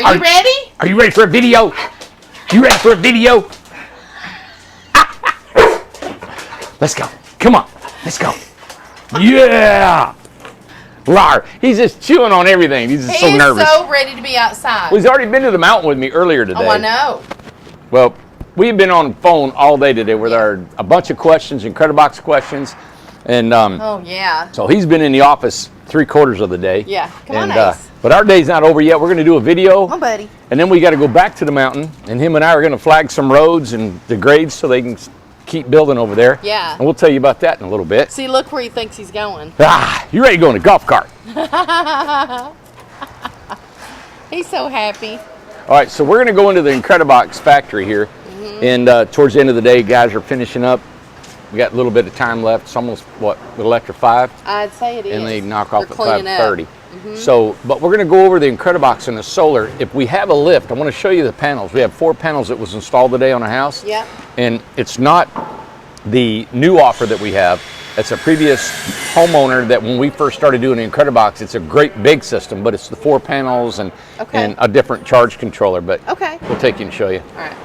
Are you ready? Are you ready for a video? You ready for a video? Let's go. Come on. Let's go. Yeah. Lar, he's just chewing on everything. He's just so nervous. He's so ready to be outside. Well, he's already been to the mountain with me earlier today. Oh, I know. Well, we've been on the phone all day today with a bunch of questions, Incred-Box questions. And oh, yeah. so he's been in the office 3/4 of the day. Yeah. Come on, Ace. But our day's not over yet. We're going to do a video. Oh, buddy. And then we got to go back to the mountain. And him and I are going to flag some roads and the grades so they can keep building over there. Yeah. And we'll tell you about that in a little bit. See, look where he thinks he's going. Ah, you ready to go in a golf cart? He's so happy. All right, so we're going to go into the Incred-Box factory here. And towards the end of the day, guys are finishing up. We got a little bit of time left. It's almost, what, a little after 5? I'd say it is. And they knock off at cleaning 5:30. So, but we're going to go over the Incred-Box and the solar. If we have a lift, I want to show you the panels. We have 4 panels that was installed today on a house. Yeah. And it's not the new offer that we have. It's a previous homeowner that when we first started doing the Incred-Box, it's a great big system, but it's the 4 panels and a different charge controller. But we'll take you and show you. All right.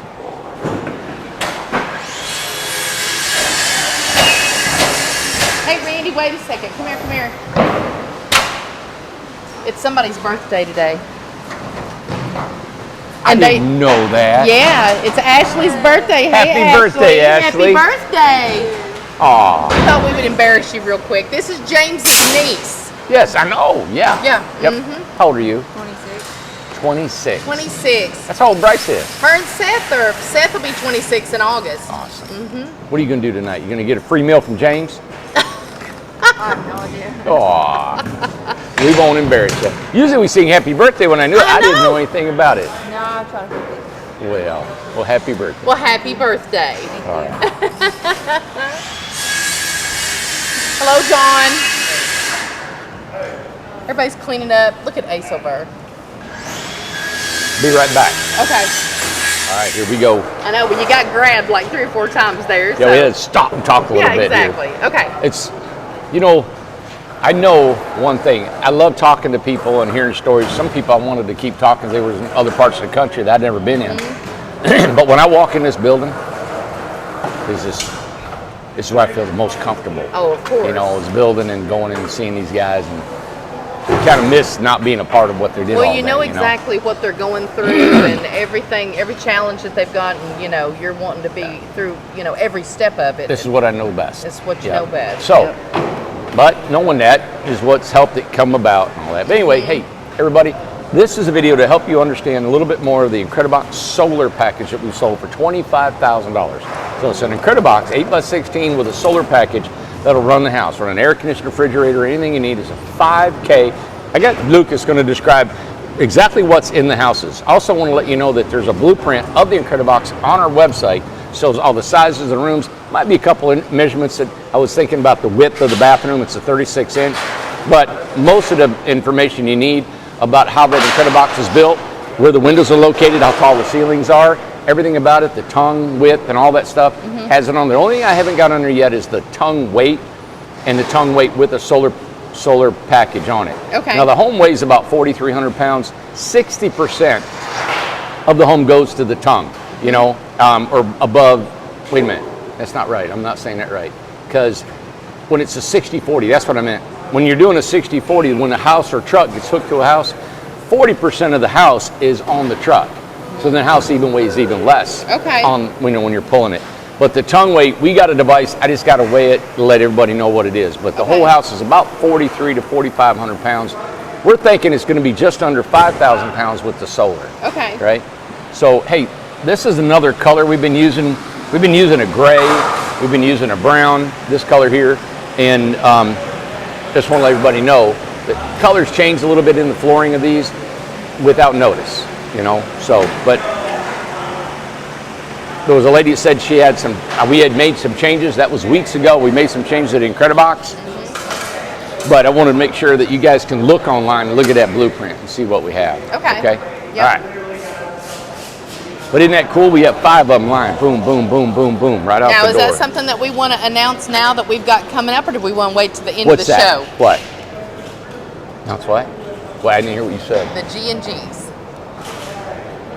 Hey, Randy, wait a second. Come here, come here. It's somebody's birthday today. I didn't know that. Yeah, it's Ashley's birthday. Happy Hey, birthday, Ashley. Happy birthday. Aw. I thought we would embarrass you real quick. This is James's niece. Yes, I know. Yeah. Yeah. Yep. How old are you? 26. 26. 26. That's how old Bryce is. Her and Seth will be 26 in August. Awesome. What are you going to do tonight? You going to get a free meal from James? I have no idea. Aw. We won't embarrass you. Usually we sing happy birthday when I knew it. I didn't know anything about it. No, I'll try to forget. Well, happy birthday. Well, happy birthday. All right. Hello, John. Everybody's cleaning up. Look at Ace over. Be right back. Okay. All right, here we go. I know, but you got grabbed like 3 or 4 times there. Yeah, we had to stop and talk a little bit exactly. here. Okay. It's, you know, I know one thing. I love talking to people and hearing stories. Some people I wanted to keep talking. They were in other parts of the country that I'd never been in. But when I walk in this building, it's where I feel the most comfortable. Oh, of course. You know, it's building and going in and seeing these guys, and kind of miss not being a part of what they did. Well, you know exactly what they're going through and everything, every challenge that they've got, and you know, you're wanting to be through, you know, every step of it. This is what I know best. It's what you know best. So, but knowing that is what's helped it come about and all that. But anyway, hey, everybody, this is a video to help you understand a little bit more of the Incred-Box solar package that we sold for $25,000. So it's an Incred-Box 8x16 with a solar package that'll run the house, run an air conditioner, refrigerator, anything you need. Is a 5K. I got Lucas going to describe exactly what's in the houses. I also want to let you know that there's a blueprint of the Incred-Box on our website. Shows all the sizes of the rooms. Might be a couple of measurements that I was thinking about the width of the bathroom. It's a 36-inch. But most of the information you need about how the Incred-Box is built, where the windows are located, how tall the ceilings are, everything about it, the tongue width and all that stuff has it on there. The only thing I haven't got on there yet is the tongue weight and the tongue weight with a solar package on it. Okay. Now the home weighs about 4,300 pounds. 60% of the home goes to the tongue, you know, or above. Wait a minute, that's not right. I'm not saying that right. Because when it's a 60-40, that's what I meant. When you're doing a 60-40, when the house or truck gets hooked to a house, 40% of the house is on the truck. So the house even weighs even less on when you're pulling it. But the tongue weight, we got a device. I just got to weigh it to let everybody know what it is. But the whole house is about 4,300 to 4,500 pounds. We're thinking it's going to be just under 5,000 pounds with the solar. Okay. Right. So hey, this is another color we've been using. We've been using a gray. We've been using a brown. This color here, and just want to let everybody know that colors change a little bit in the flooring of these without notice. You know, so, but there was a lady that said she had some, we had made some changes. That was weeks ago. We made some changes at Incred-Box. But I wanted to make sure that you guys can look online and look at that blueprint and see what we have. Okay? Yep. All right. But isn't that cool? We have 5 of them lying. Boom, boom, boom, boom, boom, right out the door. Now, is that something that we want to announce now that we've got coming up, or do we want to wait to the end of the show? What? That's what? Well, I didn't hear what you said. The G&Gs.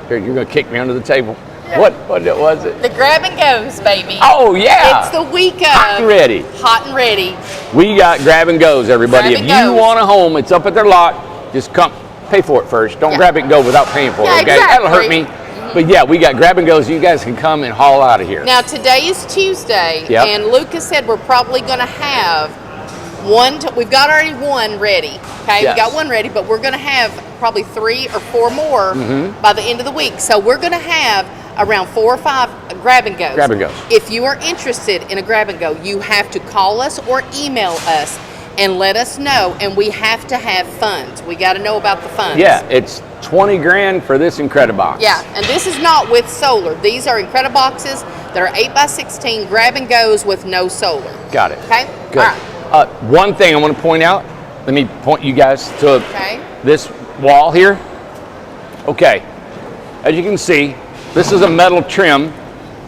Here, you're gonna kick me under the table. What was it? The grab and goes, baby. Oh yeah. It's the week of Hot and ready. Hot and ready. We got grab and goes, everybody. Grab If and you goes. want a home, it's up at their lot. Just come, pay for it first. Don't Yeah. grab it and go without paying for it. Yeah, Okay, that'll hurt exactly. me. But yeah, we got grab and goes. You guys can come and haul out of here. Now today is Tuesday, Yep. and Lucas said we're probably going to have one. We've got already one ready. Okay, Yes. we got one ready, but we're going to have probably 3 or 4 more Mm-hmm. by the end of the week. So we're going to have around 4 or 5 grab and goes. Grab and goes. If you are interested in a grab and go, you have to call us or email us and let us know. And we have to have funds. We got to know about the funds. Yeah, it's 20 grand for this Incred-Box. Yeah, and this is not with solar. These are Incred-Boxes that are 8x16 grab and goes with no solar. Got it. Okay? Good. All right. One thing I want to point out. Let me point you guys to Okay. this wall here. Okay, as you can see, this is a metal trim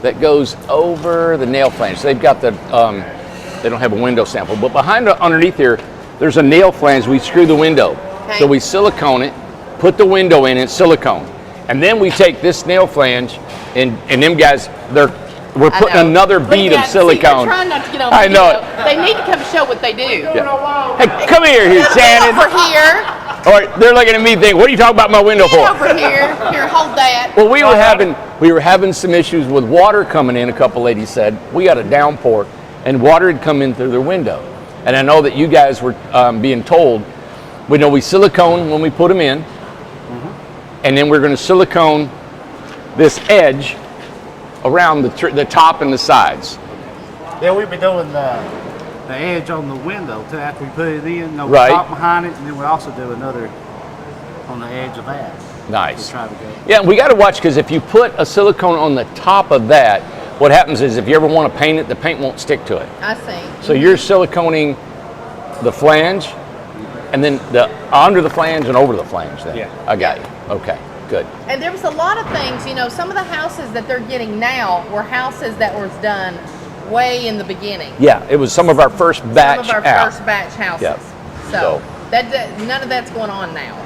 that goes over the nail flange. So they've got the, they don't have a window sample, but underneath here, there's a nail flange. We screw the window. Okay. So we silicone it, put the window in it, silicone. And then we take this nail flange, and them guys, we're I putting know. another Look bead at of that. See, you're silicone. trying not to get on I know video. it. They need to come show what they do. Yeah. Hey, come here, Get Shannon. over here. All right, they're looking at me thinking, what are you talking about my window Get for? over here. Here, hold that. Well, we were having some issues with water coming in. A couple ladies said we got a downpour, and water had come in through their window. And I know that you guys were being told, we silicone when we put them in, and then we're going to silicone this edge around the top and the sides. Yeah, we've been doing the edge on the window too after we put it in. No, Right. top behind it, and then we also do another on the edge of that. Nice. To try to go. Yeah, we got to watch, because if you put a silicone on the top of that, what happens is if you ever want to paint it, the paint won't stick to it. I see. So you're siliconing the flange, and then under the flange and over the flange then. Yeah. I got you. Okay, good. And there was a lot of things, some of the houses that they're getting now were houses that was done way in the beginning. Yeah, it was some of our first batch Some of our out. first batch houses. Yep. So none of that's going on now.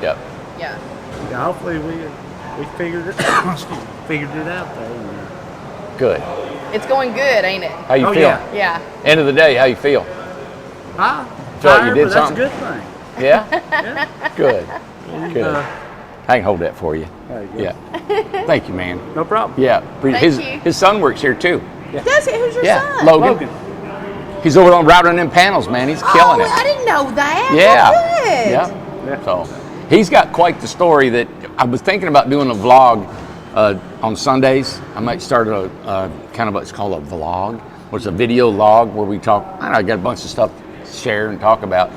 Yep. Yeah. Yeah, hopefully we figured it figured it out though. Good. It's going good, ain't it? How you Oh, feel? yeah. Yeah. End of the day, how you feel? Huh? Feel like you Tired, did but something? That's a good thing. Yeah? Good. We've, Good. I can hold that for you. There you go. Yeah. Thank you, man. No problem. Yeah. Thank his you. his son works here too. Does it? Who's your Yeah. son? Logan. He's over on routing them panels, man. He's killing it. I didn't know that. Yeah. Well, good. Yeah. So he's got quite the story that I was thinking about doing a vlog on Sundays. I might start a kind of what's called a vlog, or it's a video log where we talk. I don't know, I got a bunch of stuff to share and talk about.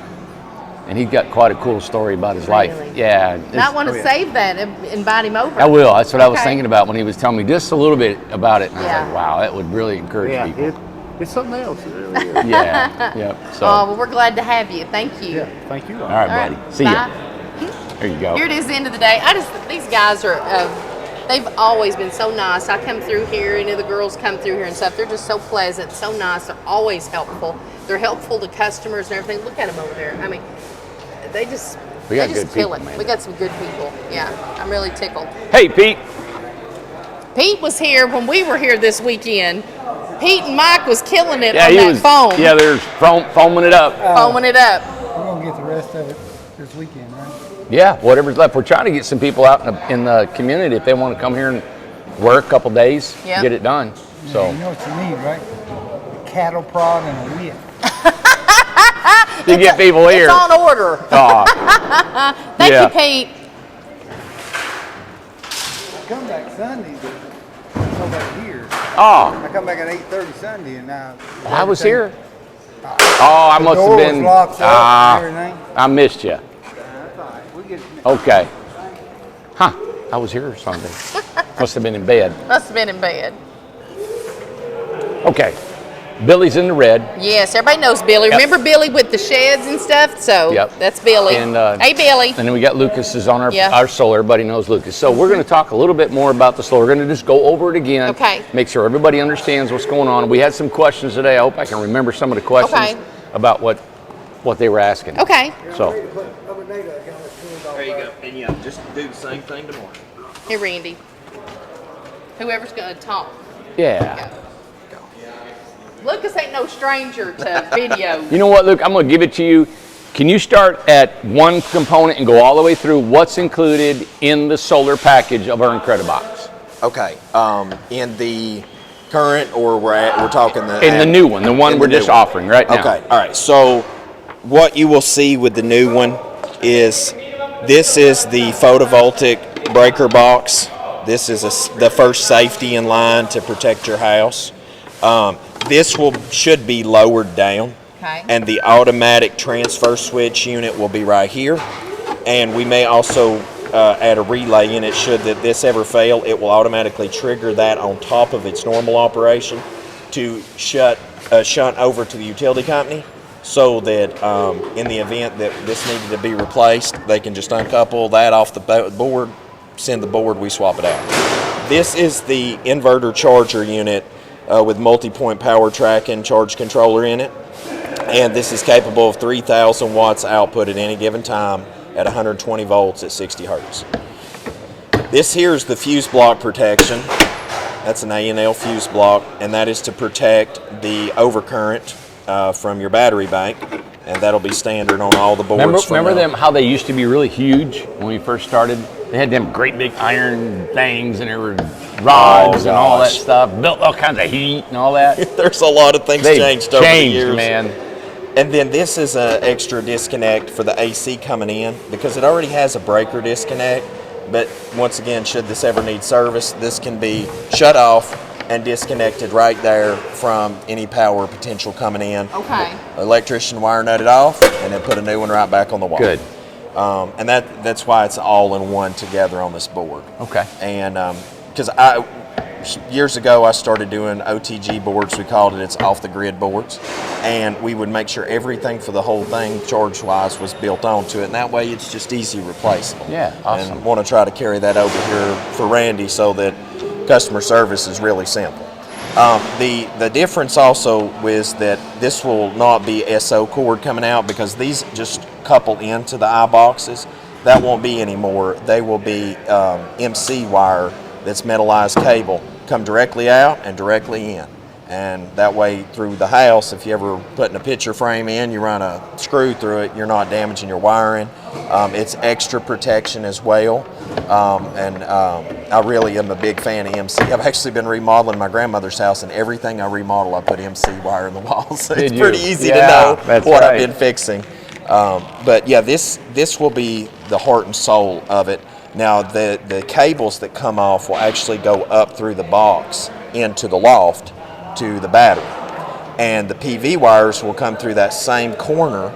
And he's got quite a cool story about his life. Really? Yeah. Not want to save that and invite him over. I will. That's what I was Okay. thinking about when he was telling me just a little bit about it. And I was Yeah. like, wow, that would really encourage Yeah, people. it's something else. It really is. Yeah. Yep. So, Oh, well, we're glad to have you. Thank you. Yeah, thank you. all right, All right. buddy. See Bye. ya. There you go. Here it is, the end of the day. These guys are, they've always been so nice. I come through here, the girls come through here and stuff. They're just so pleasant, so nice. They're always helpful. They're helpful to customers and everything. Look at them over there. I mean, We they got just good kill people, it. man. We got some good people. Yeah, I'm really tickled. Hey, Pete. Pete was here when we were here this weekend. Pete and Mike was killing it Yeah, on he that was. phone, Yeah, there's foaming it up. foaming it up. We're gonna get the rest of it this weekend, right? Yeah, whatever's left. We're trying to get some people out in the community if they want to come here and work a couple days, Yep. get it done. So You know what you need, right? A cattle prod and a whip. to get people here. It's on order. Oh, Thank Yeah. you, Pete. I come back Sunday, but I come back here. oh, I come back at 8:30 Sunday, and now I was here. Oh, I The must door have was been. locked up and everything. I missed you. That's all right. We get Okay. Huh? I was here Sunday. Must have been in bed. Must have been in bed. Okay. Billy's in the red. Yes, everybody knows Billy. Yep. Remember Billy with the sheds and stuff? So Yep. that's Billy. And, hey, Billy. And then we got Lucas is on Yeah. our solar. Everybody knows Lucas. So we're going to talk a little bit more about the solar. We're going to just go over it again. Okay. Make sure everybody understands what's going on. We had some questions today. I hope I can remember some of the questions Okay. about what they were asking. Okay. So There you go. And yeah, just do the same thing tomorrow. Here, Randy. Whoever's going to talk. Yeah. Go. Lucas ain't no stranger to video. You know what, Luke? I'm going to give it to you. Can you start at one component and go all the way through what's included in the solar package of our Incred-Box? Okay. In the current, or we're talking In the new one, the one we're just offering right now. Okay. All right. So what you will see with the new one is this is the Photovoltaic Breaker Box. This is the first safety in line to protect your house. This should be lowered down. Okay. And the automatic transfer switch unit will be right here. And we may also add a relay in it. Should this ever fail, it will automatically trigger that on top of its normal operation to shunt over to the utility company, so that in the event that this needed to be replaced, they can just uncouple that off the board, send the board, we swap it out. This is the inverter charger unit with multi-point power tracking charge controller in it. And this is capable of 3,000 watts output at any given time at 120 volts at 60 hertz. This here is the fuse block protection. That's an A&L fuse block, and that is to protect the overcurrent from your battery bank, and that'll be standard on all the boards. Remember them, how they used to be really huge when we first started? They had them great big iron things, and there were rods and all that stuff, built all kinds of heat and all that. There's a lot of things changed over the years. Man. And then this is an extra disconnect for the AC coming in, because it already has a breaker disconnect. But once again, should this ever need service, this can be shut off and disconnected right there from any power potential coming in. Okay. Electrician wire nut it off, and then put a new one right back on the wall. Good. And that's why it's all in one together on this board. Okay. And because years ago I started doing OTG boards, we called it, it's off the grid boards, and we would make sure everything for the whole thing charge wise was built onto it, and that way it's just easy replaceable. Yeah, awesome. And want to try to carry that over here for Randy so that customer service is really simple. The difference also is that this will not be SO cord coming out, because these just couple into the eye boxes. That won't be anymore. They will be MC wire that's metallized cable, come directly out and directly in. And that way through the house, if you ever putting a picture frame in, you run a screw through it, you're not damaging your wiring. It's extra protection as well. I really am a big fan of MC. I've actually been remodeling my grandmother's house, and everything I remodel, I put MC wire in the wall. So it's pretty easy to know what I've been fixing. But yeah, this will be the heart and soul of it. Now the cables that come off will actually go up through the box into the loft to the battery, and the PV wires will come through that same corner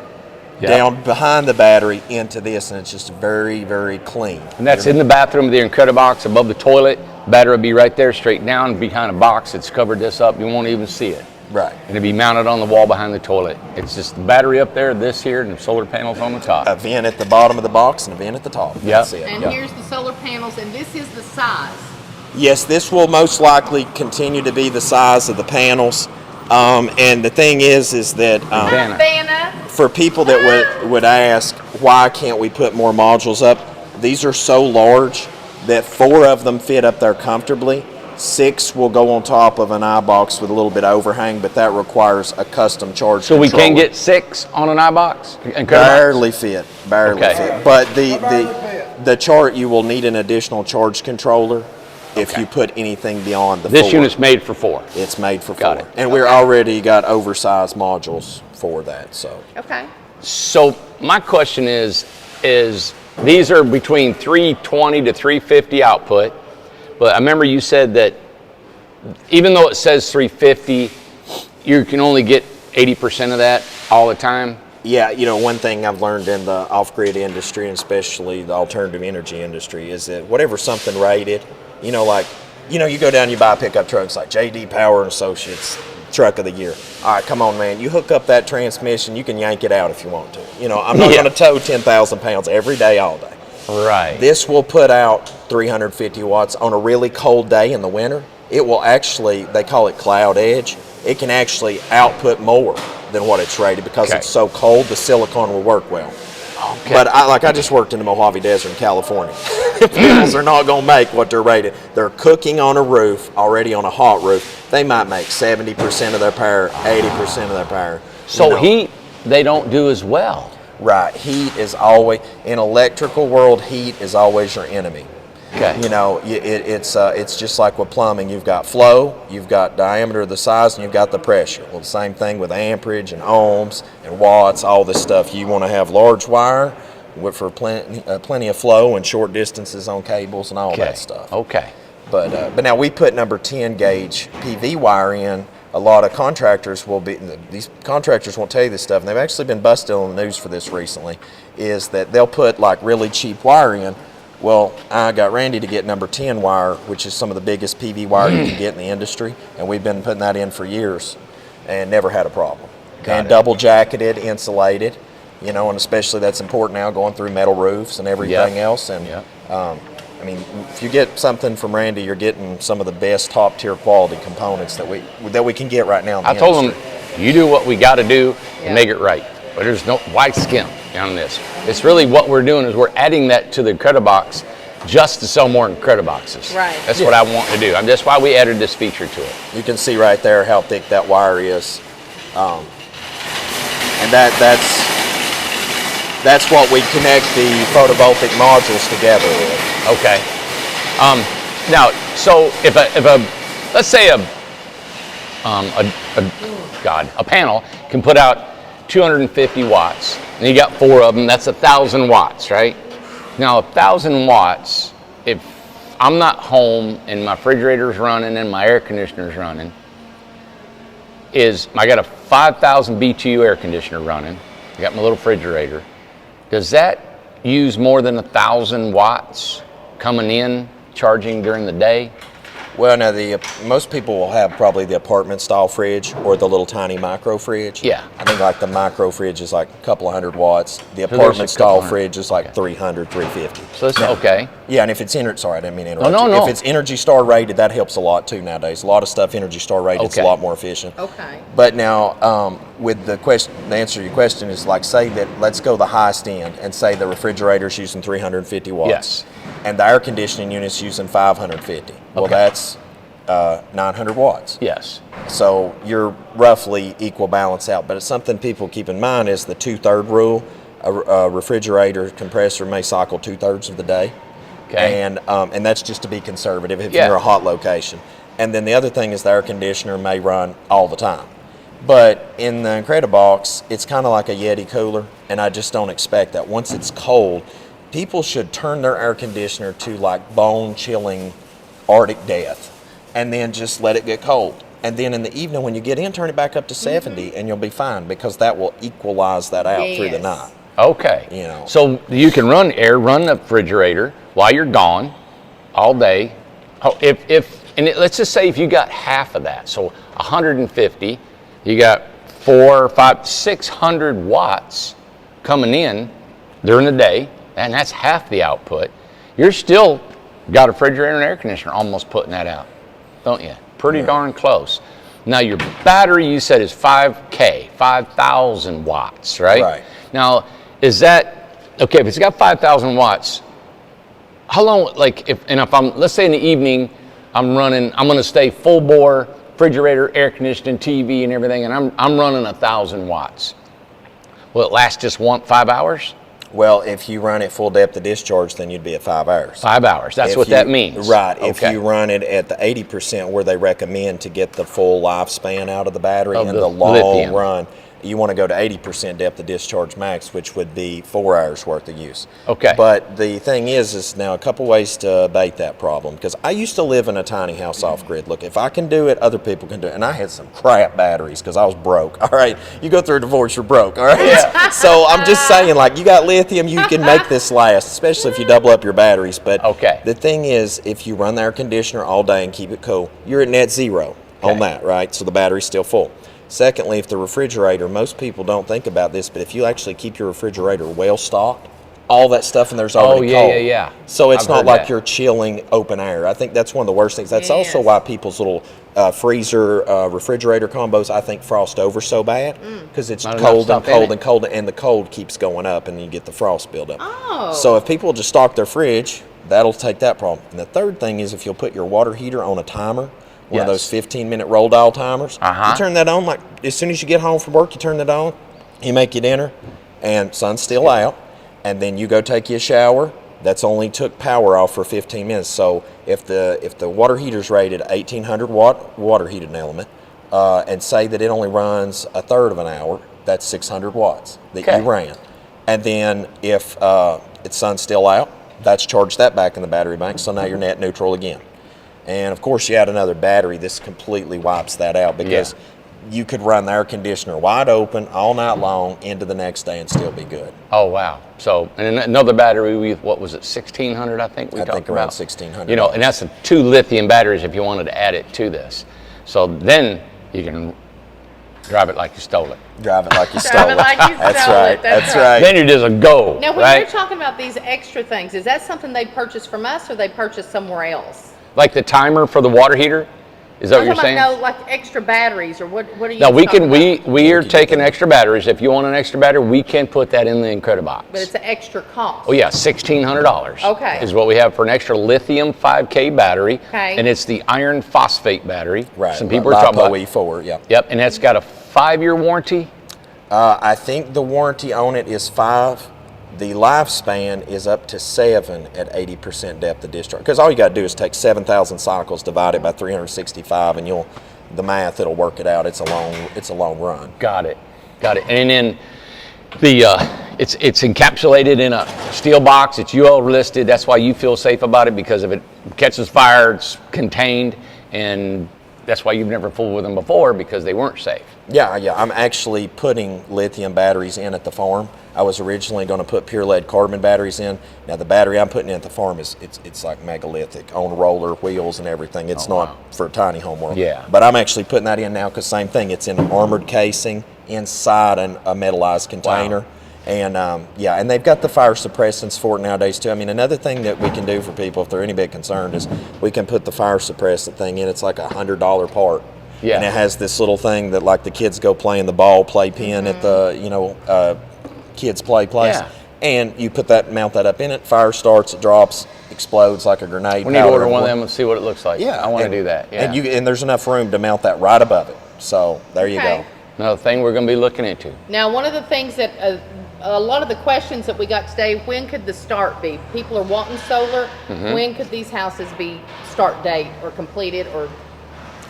down behind the battery into this, and it's just very, very clean. And that's in the bathroom of the Incred-Box above the toilet. Battery will be right there, straight down behind a box that's covered this up. You won't even see it. Right. And it'll be mounted on the wall behind the toilet. It's just the battery up there, this here, and the solar panels on the top. A vent at the bottom of the box and a vent at the top. That's it. And here's the solar panels, and this is the size. Yes, this will most likely continue to be the size of the panels. And the thing is that for people that would ask, why can't we put more modules up? These are so large that 4 of them fit up there comfortably. 6 will go on top of an eye box with a little bit of overhang, but that requires a custom charge So we controller. can get 6 on an eye box? Barely fit. But the chart, you will need an additional charge controller if you put anything beyond the 4. This unit's made for 4. It's made for 4. Got it. And we're already got oversized modules for that. So Okay. So my question is these are between 320 to 350 output, but I remember you said that even though it says 350, you can only get 80% of that all the time. yeah, one thing I've learned in the off-grid industry, and especially the alternative energy industry, is that whatever something rated, you go down, you buy a pickup truck, it's like JD Power and Associates truck of the year. All right, come on, man. You hook up that transmission, you can yank it out if you want to. I'm not going to tow 10,000 pounds every day, all day. Right. This will put out 350 watts on a really cold day in the winter. It will actually, they call it cloud edge. It can actually output more than what it's rated because it's so cold, the silicon will work well. Okay. But I just worked in the Mojave Desert in California. Panels are not going to make what they're rated. They're cooking on a roof, already on a hot roof. They might make 70% of their power, 80% of their power. So heat, they don't do as well. Right. Heat is always, in electrical world, heat is always your enemy. Okay. You know, it's just like with plumbing. You've got flow, you've got diameter of the size, and you've got the pressure. Well, the same thing with amperage and ohms and watts, all this stuff. You want to have large wire for plenty of flow and short distances on cables and all that stuff. Okay. But now we put number 10 gauge PV wire in. A lot of contractors these contractors won't tell you this stuff, and they've actually been busted on the news for this recently, is that they'll put like really cheap wire in. Well, I got Randy to get number 10 wire, which is some of the biggest PV wire you can get in the industry, and we've been putting that in for years and never had a problem. And double jacketed, insulated, you know, and especially that's important now going through metal roofs and everything else. And I mean, if you get something from Randy, you're getting some of the best top tier quality components that we can get right now in the I told industry. them, you do what we got to do and make it right. But there's no white skim on this. It's really what we're doing is we're adding that to the Incred-Box just to sell more Incred-Boxes. Right. That's what I want to do. That's why we added this feature to it. You can see right there how thick that wire is. And that's what we connect the photovoltaic modules together with. Okay. Now, so if let's say a panel can put out 250 watts, and you got 4 of them, that's 1,000 watts, right? Now 1,000 watts, if I'm not home and my refrigerator's running and my air conditioner's running, I got a 5,000 BTU air conditioner running, I got my little refrigerator. Does that use more than 1,000 watts coming in, charging during the day? Well, now most people will have probably the apartment style fridge or the little tiny micro fridge. Yeah. I think like the micro fridge is like a couple of hundred watts. The there's a apartment style couple fridge is like 300, 350. So it's okay. Yeah, and if it's sorry, I didn't mean to interrupt No, you. no. If it's Energy Star rated, that helps a lot too nowadays. A lot of stuff Energy Star rated is a lot more efficient. Okay. But now, with the answer to your question is like, say that let's go the highest end and say the refrigerator's using 350 watts. Yes. And the air conditioning unit's using 550. Well, that's 900 watts. Yes. So you're roughly equal balance out. But it's something people keep in mind is the 2/3 rule. A refrigerator compressor may cycle 2/3 of the day. Okay. And that's just to be conservative if you're a hot location. And then the other thing is the air conditioner may run all the time. But in the Incred-Box, it's kind of like a Yeti cooler, and I just don't expect that. Once it's cold, people should turn their air conditioner to like bone-chilling Arctic death, and then just let it get cold. And then in the evening when you get in, turn it back up to 70, and you'll be fine because that will equalize that out through the night. Okay. You know. So you can run the refrigerator while you're gone all day. Oh, let's just say if you got half of that, so 150, you got 400, 500, 600 watts coming in during the day, and that's half the output. You're still got a refrigerator and air conditioner almost putting that out, don't you? Pretty darn close. Now your battery, you said, is 5,000 watts, right? Right. Now, is that, okay, if it's got 5,000 watts, how long, if I'm, let's say in the evening, I'm going to stay full bore, refrigerator, air conditioning, TV and everything, and I'm running 1,000 watts. Will it last just 5 hours? Well, if you run it full depth of discharge, then you'd be at 5 hours. 5 hours, that's what that means. Right, Okay. if you run it at the 80% where they recommend to get the full lifespan out of the battery Of and the the long lithium. run, you want to go to 80% depth of discharge max, which would be 4 hours worth of use. Okay. But the thing is now a couple ways to abate that problem, because I used to live in a tiny house off grid. Look, if I can do it, other people can do it. And I had some crap batteries because I was broke. All right, you go through a divorce, you're broke. All right. Yeah. So I'm just saying, like, you got lithium, you can make this last, especially if you double up your batteries. But the thing is, if you run the air conditioner all day and keep it cool, you're at net zero on that, right? So the battery's still full. Secondly, if the refrigerator, most people don't think about this, but if you actually keep your refrigerator well stocked, all that stuff, and there's already cold. yeah. So it's I've not heard like that. you're chilling open air. I think that's one of the worst things. That's also Yes. why people's little freezer, refrigerator combos, I think, frost over so bad because it's Not enough cold and stuff in cold it. and cold, and the cold keeps going up, and you get the frost buildup. Oh. So if people just stock their fridge, that'll take that problem. And the third thing is if you'll put your water heater on a timer, one of Yes. those 15-minute roll dial timers, Uh-huh. you turn that on like as soon as you get home from work, you turn that on, you make your dinner, and sun's still out, and then you go take you a shower. That's only took power off for 15 minutes. So if the water heater's rated 1800 watt water heated element, and say that it only runs a third of an hour, that's 600 watts that Okay. you ran. And then if it's sun's still out, that's charged that back in the battery bank. So now you're net neutral again. And of course, you add another battery. This completely wipes that out because you could run the air conditioner wide open all night long into the next day and still be good. Oh, wow. So, and another battery, what was it, 1600, I think we I talked think around about? 1600. You know, and that's 2 lithium batteries if you wanted to add it to this. So then you can drive it like you stole it. Drive it like you Drive stole it it. like you That's stole right. it. That's That's right. right. Then you're just a go, Now, when right? you're talking about these extra things, is that something they purchase from us or they purchase somewhere else? Like the timer for the water heater? Is that what I'm you're talking saying? about, no, like extra batteries or what are you No, we talking can. about? We are taking extra batteries. If you want an extra battery, we can put that in the Incred-Box. But it's an extra cost. Oh yeah, $1,600. Okay. Is what we have for an extra lithium 5K battery. Okay. And it's the iron phosphate battery. Right. Some people are talking about. LiPo-E4, yeah. Yep, and that's got a 5-year warranty. I think the warranty on it is 5. The lifespan is up to 7 at 80% depth of discharge. Because all you got to do is take 7,000 cycles, divide it by 365, and the math, it'll work it out. It's a long run. Got it. And then it's encapsulated in a steel box. It's UL listed. That's why you feel safe about it, because if it catches fire, it's contained, and that's why you've never fooled with them before, because they weren't safe. Yeah. I'm actually putting lithium batteries in at the farm. I was originally going to put pure lead carbon batteries in. Now the battery I'm putting in at the farm it's like megalithic on roller wheels and everything. It's not for a tiny home world. Yeah. But I'm actually putting that in now because same thing. It's in an armored casing inside a metallized container. Wow. And and they've got the fire suppressants for it nowadays too. I mean, another thing that we can do for people if they're any bit concerned is we can put the fire suppressant thing in. It's like $100 part. Yeah. And it has this little thing that like the kids go play in the ball play pin at the kids play place. Yeah. And you mount that up in it, fire starts, it drops, explodes like a grenade. We need to powder order and one of them and see what it looks like. Yeah. I want to do that. Yeah. And there's enough room to mount that right above it. So there you Okay. go. Another thing we're going to be looking into. Now, one of the things that a lot of the questions that we got today, when could the start be? People are wanting solar. Mm-hmm. When could these houses be start date or completed or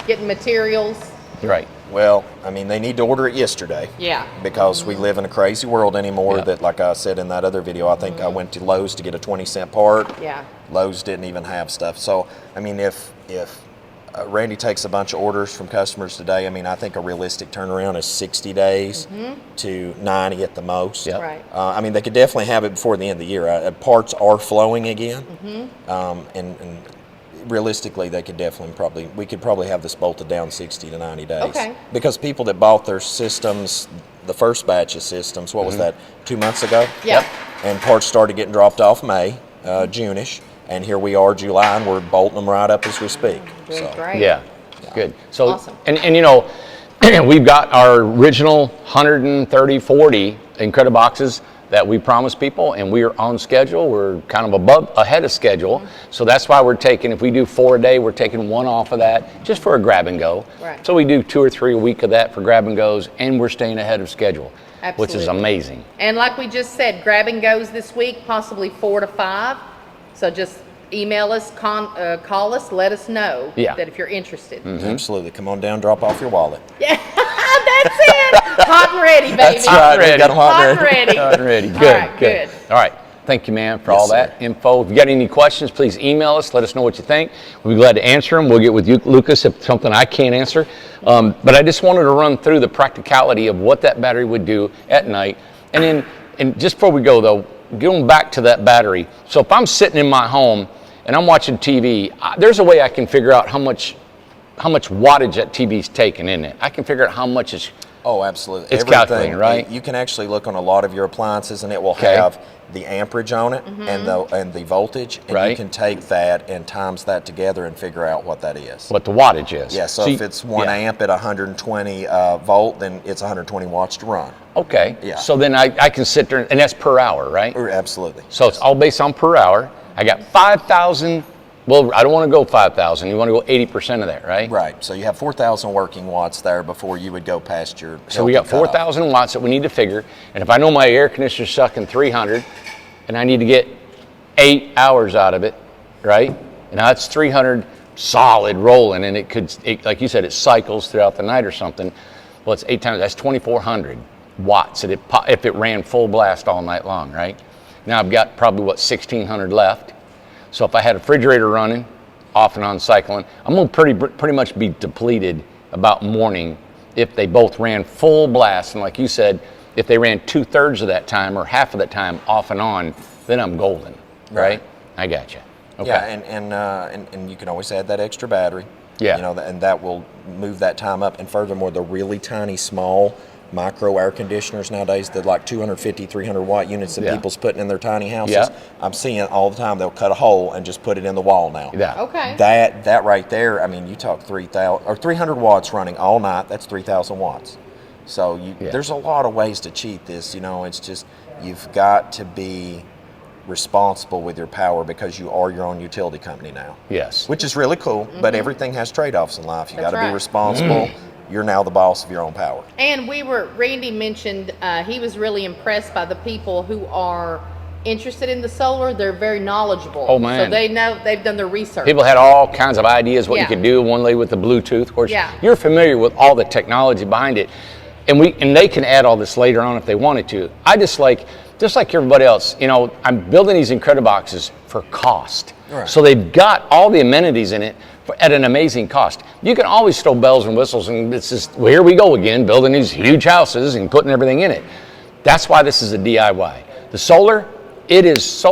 getting materials? Right. Well, I mean, they need to order it yesterday. Yeah. Because we live in a crazy world anymore Yeah. that, like I said in that other video, I think I went to Lowe's to get a 20-cent part. Yeah. Lowe's didn't even have stuff. So, I mean, if Randy takes a bunch of orders from customers today, I mean, I think a realistic turnaround is 60 days to 90 at the most. Yep. Right. I mean, they could definitely have it before the end of the year. Parts are flowing again. And realistically, they could definitely we could probably have this bolted down 60 to 90 days. Okay. Because people that bought their systems, the first batch of systems, what was that, 2 months ago? Yep. And parts started getting dropped off May, June-ish, and here we are July, and we're bolting them right up as we speak. Doing So, great. Yeah. Good. So, Awesome. and you know, we've got our original 130-40 Incred-Boxes that we promised people, and we are on schedule. We're kind of ahead of schedule. So that's why we're taking, if we do 4 a day, we're taking 1 off of that just for a grab and go. Right. So we do 2 or 3 a week of that for grab and goes, and we're staying ahead of schedule, which is Absolutely. amazing. And like we just said, grab and goes this week, possibly 4 to 5. So just email us, call us, let us know Yeah. that if you're interested. Absolutely. Come on down, drop off your wallet. Yeah, that's it. Hot and ready, baby. That's right. ready. We got them hot Hot and and ready. ready. All right, ready. Good, All right, good. good. All right. Thank you, man, for Yes, all that sir. info. If you got any questions, please email us. Let us know what you think. We'll be glad to answer them. We'll get with you, Lucas, if something I can't answer. But I just wanted to run through the practicality of what that battery would do at night. And just before we go, though, going back to that battery. So if I'm sitting in my home and I'm watching TV, there's a way I can figure out how much wattage that TV's taking in it. I can figure out how much is. Oh, absolutely. It's calculating, right? You can actually look on a lot of your appliances, and it will Okay. have the amperage on it and the voltage, and you Right. can take that and times that together and figure out what that is. What the wattage is. Yeah, so if it's 1 amp at 120 volt, then it's 120 watts to run. Okay. Yeah. So then I can sit there, and that's per hour, right? Absolutely. So it's all based on per hour. I got 5,000. Well, I don't want to go 5,000. You want to go 80% of that, right? Right. So you have 4,000 working watts there before you would go past your. So we got 4,000 watts that we need to figure. And if I know my air conditioner's sucking 300, and I need to get 8 hours out of it, right? And now it's 300 solid rolling, and like you said, it cycles throughout the night or something. Well, it's 8 times. That's 2,400 watts if it ran full blast all night long, right? Now I've got probably 1,600 left. So if I had a refrigerator running, off and on cycling, I'm gonna pretty much be depleted about morning if they both ran full blast. And like you said, if they ran 2/3 of that time or half of that time off and on, then I'm golden, right? I got you. Okay. Yeah, and you can always add that extra battery. Yeah. You know, and that will move that time up. And furthermore, the really tiny, small micro air conditioners nowadays, the like 250, 300 watt units that people's putting in their tiny houses. Yeah. I'm seeing it all the time. They'll cut a hole and just put it in the wall now. Yeah. Okay. That right there, I mean, you talk 3,000 or 300 watts running all night, that's 3,000 watts. So there's a lot of ways to cheat this, you know. It's just, you've got to be responsible with your power because you are your own utility company now. Yes. Which is really cool, but everything has trade-offs in life. You got to right. be responsible. You're now the boss of your own power. And Randy mentioned he was really impressed by the people who are interested in the solar. They're very knowledgeable. Oh, man. So they know, they've done their research. People had all kinds of ideas what you Yeah. could do. One lady with the Bluetooth, of course. Yeah. You're familiar with all the technology behind it, and they can add all this later on if they wanted to. I just like everybody else, you know, I'm building these Incred-Boxes for cost. Right. So they've got all the amenities in it at an amazing cost. You can always throw bells and whistles, and it's just, well, here we go again, building these huge houses and putting everything in it. That's why this is a DIY. The solar, it is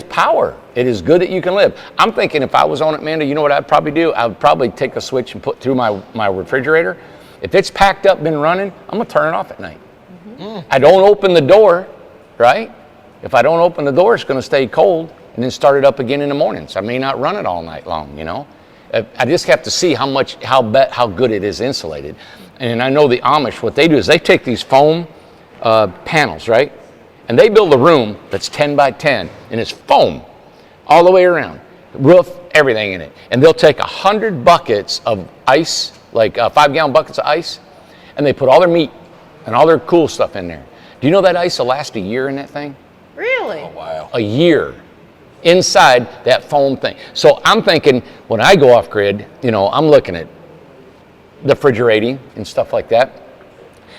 power. It is good that you can live. I'm thinking if I was on it, Amanda, you know what I'd probably do? I would probably take a switch and put through my refrigerator. If it's packed up, been running, I'm gonna turn it off at night. I don't open the door, right? If I don't open the door, it's gonna stay cold and then start it up again in the mornings. I may not run it all night long, you know? I just have to see how good it is insulated. And I know the Amish, what they do is they take these foam panels, right? And they build a room that's 10 by 10, and it's foam all the way around. Roof, everything in it. And they'll take 100 buckets of ice, like 5-gallon buckets of ice, and they put all their meat and all their cool stuff in there. Do you know that ice will last a year in that thing? Really? Oh, wow. A year inside that foam thing. So I'm thinking when I go off grid, you know, I'm looking at the refrigerating and stuff like that.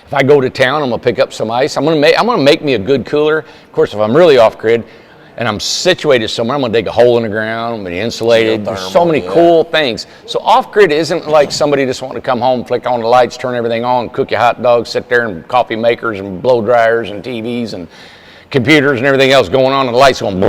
If I go to town, I'm gonna pick up some ice. I'm gonna make me a good cooler. Of course, if I'm really off grid and I'm situated somewhere, I'm gonna dig a hole in the ground. I'm gonna be insulated. There's so many cool things. So off grid isn't like somebody just wanting to come home, flick on the lights, turn everything on, cook your hot dogs, sit there and coffee makers and blow dryers and TVs and computers and everything else going on, and the lights going.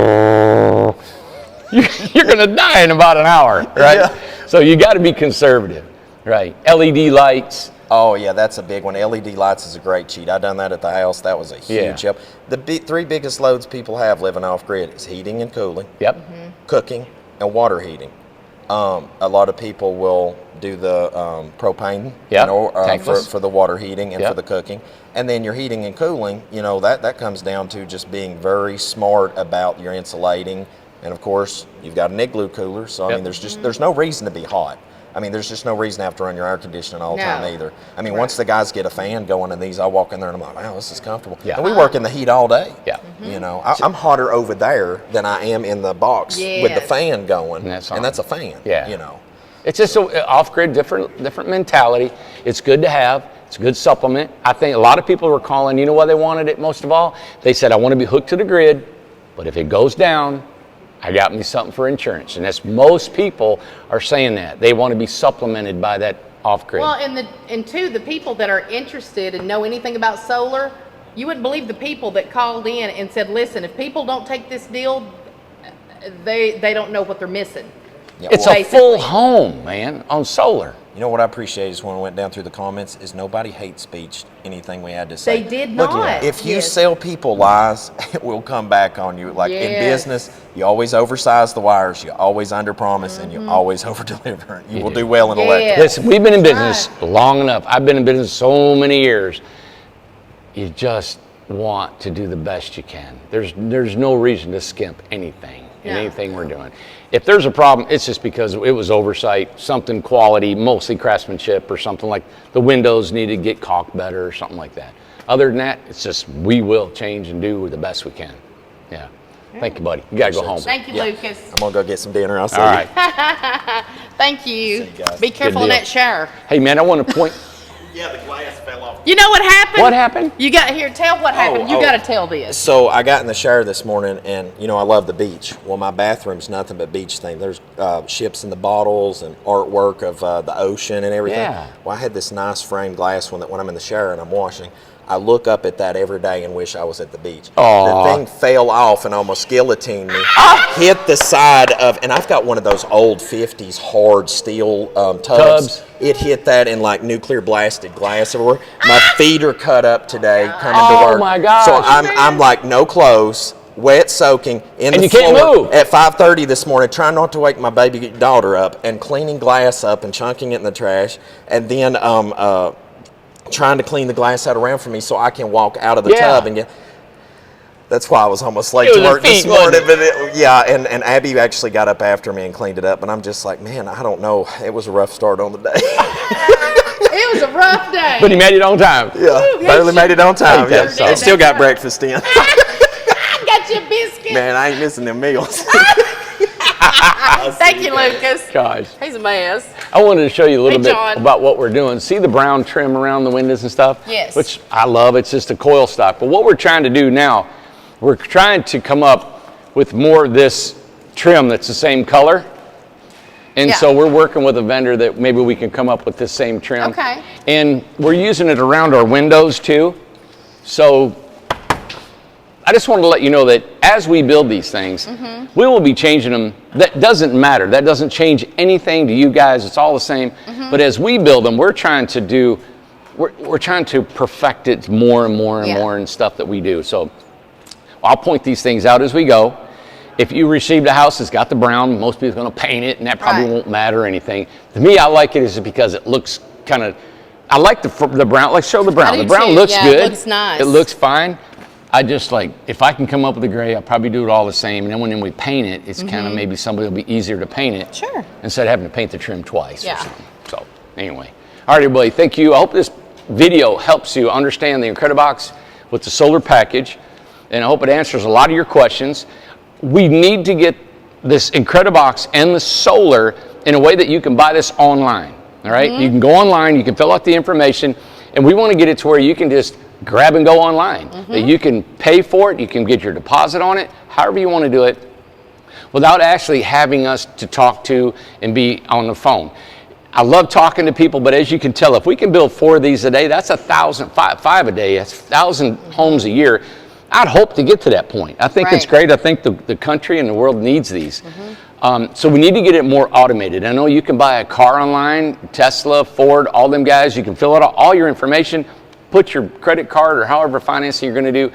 You're gonna die in about an hour, right? Yeah. So you got to be conservative, right? LED lights. Oh yeah, that's a big one. LED lights is a great cheat. I done that at the house. That was a huge help. The three biggest loads people have living off grid is heating and cooling, Yep. cooking, and water heating. A lot of people will do the propane, Yep, you know, tankless. for the water heating and Yep. for the cooking. And then your heating and cooling, you know, that comes down to just being very smart about your insulating. And of course, you've got an igloo cooler, so I Yep. mean, there's no reason to be hot. I mean, there's just no reason to have to run your air conditioning all the time either. I mean, once the guys get a fan going in these, I walk in there and I'm like, wow, this is comfortable. Yeah. And we work in the heat all day. Yeah. You know, I'm hotter over there than I am in the box with the Yes. fan going. And that's and that's a fan. Yeah. You know. It's just off-grid, different mentality. It's good to have. It's a good supplement. I think a lot of people were calling. You know why they wanted it most of all? They said, I want to be hooked to the grid, but if it goes down, I got me something for insurance. And that's most people are saying that. They want to be supplemented by that off-grid. Well, and two, the people that are interested and know anything about solar, you wouldn't believe the people that called in and said, listen, if people don't take this deal, they don't know what they're missing. Yeah, It's well, a full home, man, on solar. You know what I appreciate is when I went down through the comments is nobody hate speech anything we had to say. They did Look, not. if you Yes. sell people lies, it will come back on you. Like in Yes. business, you always oversize the wires, you always underpromise, and you always overdeliver. You will do well in electric. Yes. Listen, we've been in business long enough. I've been in business so many years. You just want to do the best you can. There's no reason to skimp anything in No. anything we're doing. If there's a problem, it's just because it was oversight, something quality, mostly craftsmanship, or something like the windows need to get caulked better or something like that. Other than that, it's just we will change and do the best we can. Yeah. Thank you, buddy. You gotta go home. Thank you, Lucas. I'm gonna go get some dinner. I'll see All you. right. Thank you. See you guys. Be careful Good in deal. that shower. Hey, man, I want to point. Yeah, the glass fell off. You know what happened? What happened? You got here. Tell what happened. You oh. got to tell this. So I got in the shower this morning, and you know I love the beach. Well, my bathroom's nothing but beach theme. There's ships in the bottles and artwork of the ocean and everything. Yeah. Well, I had this nice framed glass one that when I'm in the shower and I'm washing, I look up at that every day and wish I was at the beach. Aw. The thing fell off and almost guillotined me. Hit the side of, and I've got one of those old 50s hard steel tubs. It hit that in like nuclear blasted glass everywhere. My feet are cut up today coming to work. Oh, my gosh. So I'm like no clothes, wet soaking in And the you can't floor move. at 5:30 this morning, trying not to wake my baby daughter up, and cleaning glass up and chunking it in the trash, and then trying to clean the glass out around for me so I can walk out of the tub and get. That's why I was almost late It to was the work this feet, wasn't morning. But and Abby actually got up after me and cleaned it up. And I'm just like, man, I don't know. It was a rough start on the day. It was a rough day. But he made it on time. Yeah, barely made it on time. Hey, Yeah, that's and awesome. still got breakfast in. Got your biscuit. Man, I ain't missing them meals. Thank you, Lucas. Gosh. He's a mess. I wanted to show you a little Hey, bit John. about what we're doing. See the brown trim around the windows and stuff? Yes. Which I love. It's just a coil stock. But what we're trying to do now, we're trying to come up with more of this trim that's the same color. And Yeah. so we're working with a vendor that maybe we can come up with the same trim. Okay. And we're using it around our windows too. So I just wanted to let you know that as we build these things, we will be changing them. That doesn't matter. That doesn't change anything to you guys. It's all the same. But as we build them, we're trying to perfect it more and more and Yeah. more and stuff that we do. So I'll point these things out as we go. If you received a house that's got the brown, most people are going to paint it, and that probably Right. won't matter or anything. To me, I like it is because it looks kind of. I like the brown. Let's show the brown. I do The brown too. looks Yeah, good. it looks nice. It looks fine. I just like, if I can come up with a gray, I'll probably do it all the same. And then when we paint it, it's kind of maybe somebody will be easier to paint it. Sure. Instead of having to paint the trim twice Yeah. or something. So anyway. All right, everybody, thank you. I hope this video helps you understand the Incred-Box with the solar package. And I hope it answers a lot of your questions. We need to get this Incred-Box and the solar in a way that you can buy this online. All right? You can go online, you can fill out the information, and we want to get it to where you can just grab and go online. That you can pay for it, you can get your deposit on it, however you want to do it, without actually having us to talk to and be on the phone. I love talking to people, but as you can tell, if we can build 4 of these a day, that's 5 a day, that's 1,000 homes a year. I'd hope to get to that point. I think it's Right. great. I think the country and the world needs these. So we need to get it more automated. I know you can buy a car online, Tesla, Ford, all them guys. You can fill out all your information, put your credit card or however financing you're going to do.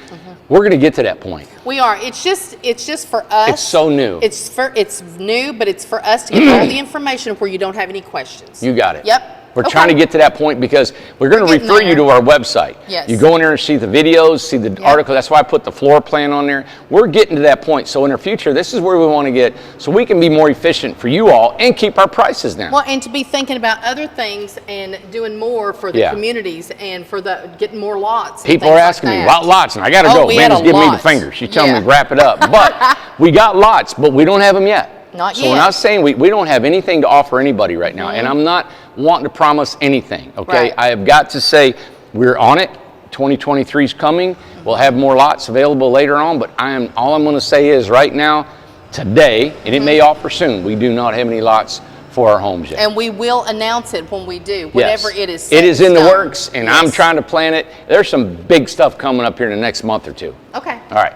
We're going to get to that point. We are. It's just for us. It's so new. It's new, but it's for us to get all the information where you don't have any questions. You got it. Yep. We're Okay. trying to get to that point because we're going to We're getting refer you there. to our website. Yes. You go in there and see the videos, see the article. That's why I put the floor plan on there. We're getting to that point. So in the future, this is where we want to get so we can be more efficient for you all and keep our prices down. Well, and to be thinking about other things and doing more for the Yeah. communities and for the getting more lots. and People things are like asking me, that. what lots? And I got to Oh, go. we Man, had just a give me the lot. fingers. She's telling Yeah. me wrap it up. But we got lots, but we don't have them yet. Not so yet. when I was saying we don't have anything to offer anybody right now, and I'm not wanting to promise anything, okay? Right. I have got to say we're on it. 2023 is coming. We'll have more lots available later on, but all I'm going to say is right now, today, and it may offer soon, we do not have any lots for our homes yet. And we will announce it when we do, Yes. whenever it is. It is in the stone. works, and I'm Yes. trying to plan it. There's some big stuff coming up here in the next month or two. Okay. All right.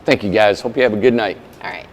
Thank you, guys. Hope you have a good night. All right.